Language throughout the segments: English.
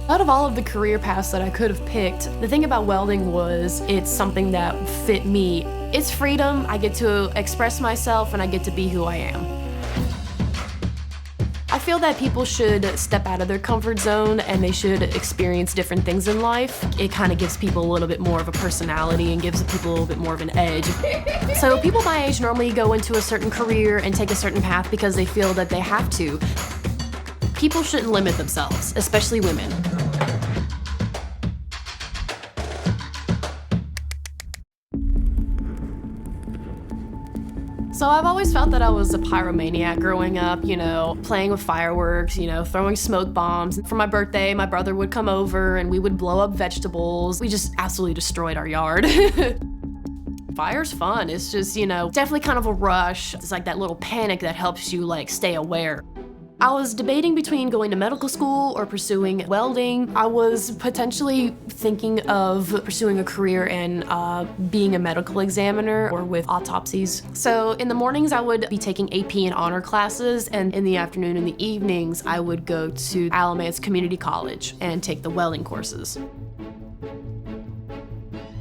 Out of all of the career paths that I could have picked, the thing about welding was it's something that fit me. It's freedom, I get to express myself, and I get to be who I am. I feel that people should step out of their comfort zone and they should experience different things in life. It kind of gives people a little bit more of a personality and gives people a little bit more of an edge. So people my age normally go into a certain career and take a certain path because they feel that they have to. People shouldn't limit themselves, especially women. So I've always felt that I was a pyromaniac growing up, playing with fireworks, throwing smoke bombs. For my birthday, my brother would come over and we would blow up vegetables. We just absolutely destroyed our yard. Fire's fun. It's just, definitely kind of a rush. It's like that little panic that helps you stay aware. I was debating between going to medical school or pursuing welding. I was potentially thinking of pursuing a career in being a medical examiner or with autopsies. So in the mornings, I would be taking AP and honor classes, and in the afternoon and the evenings, I would go to Alamance Community College and take the welding courses.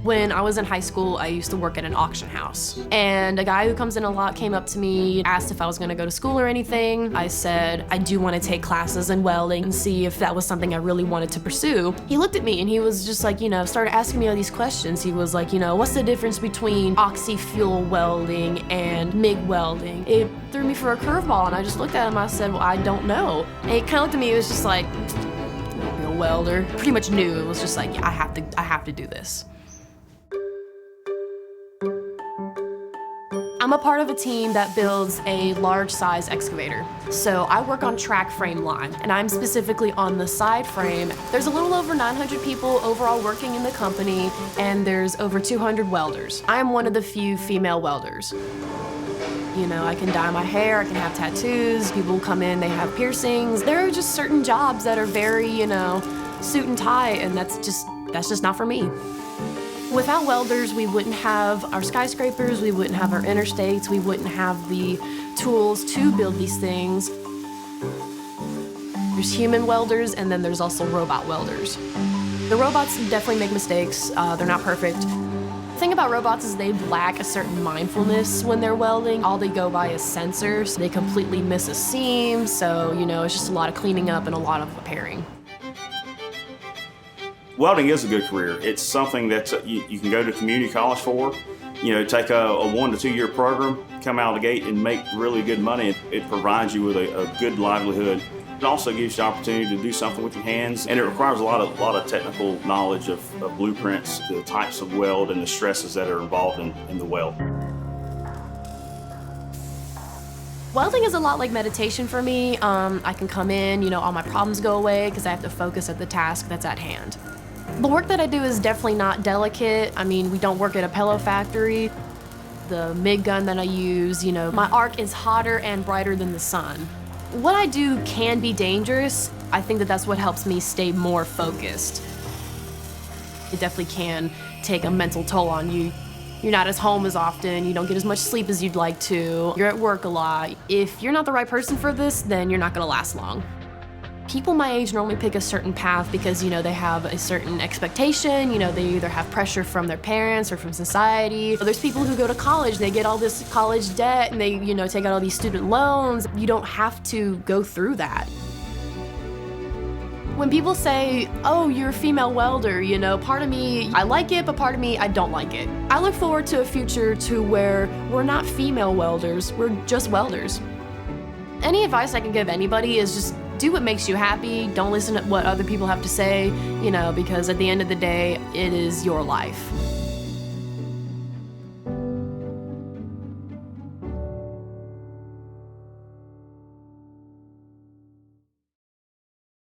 When I was in high school, I used to work at an auction house. And a guy who comes in a lot came up to me, asked if I was gonna go to school or anything. I said, I do wanna take classes in welding and see if that was something I really wanted to pursue. He looked at me and he was just like, started asking me all these questions. He was like, what's the difference between oxy-fuel welding and MIG welding? It threw me for a curveball and I just looked at him, I said, well, I don't know. And he kinda looked at me, it was just like, you're a welder. Pretty much knew, it was just like, yeah, I have to do this. I'm a part of a team that builds a large size excavator. So I work on track frame line, and I'm specifically on the side frame. There's a little over 900 people overall working in the company, and there's over 200 welders. I'm one of the few female welders. I can dye my hair, I can have tattoos, people come in, they have piercings. There are just certain jobs that are very, suit and tie, and that's just not for me. Without welders, we wouldn't have our skyscrapers, we wouldn't have our interstates, we wouldn't have the tools to build these things. There's human welders, and then there's also robot welders. The robots definitely make mistakes, they're not perfect. The thing about robots is they lack a certain mindfulness when they're welding. All they go by is sensors. They completely miss a seam, so it's just a lot of cleaning up and a lot of repairing. Welding is a good career. It's something that you can go to community college for, take a 1 to 2 year program, come out of the gate and make really good money. It provides you with a good livelihood. It also gives you the opportunity to do something with your hands, and it requires a lot of technical knowledge of blueprints, the types of weld, and the stresses that are involved in the weld. Welding is a lot like meditation for me. I can come in, all my problems go away because I have to focus at the task that's at hand. The work that I do is definitely not delicate. We don't work at a pillow factory. The MIG gun that I use, my arc is hotter and brighter than the sun. What I do can be dangerous. I think that that's what helps me stay more focused. It definitely can take a mental toll on you. You're not as home as often, you don't get as much sleep as you'd like to, you're at work a lot. If you're not the right person for this, then you're not gonna last long. People my age normally pick a certain path because, they have a certain expectation, they either have pressure from their parents or from society. There's people who go to college, they get all this college debt and they, take out all these student loans. You don't have to go through that. When people say, oh, you're a female welder, part of me, I like it, but part of me, I don't like it. I look forward to a future to where we're not female welders, we're just welders. Any advice I can give anybody is just do what makes you happy. Don't listen to what other people have to say, because at the end of the day, it is your life.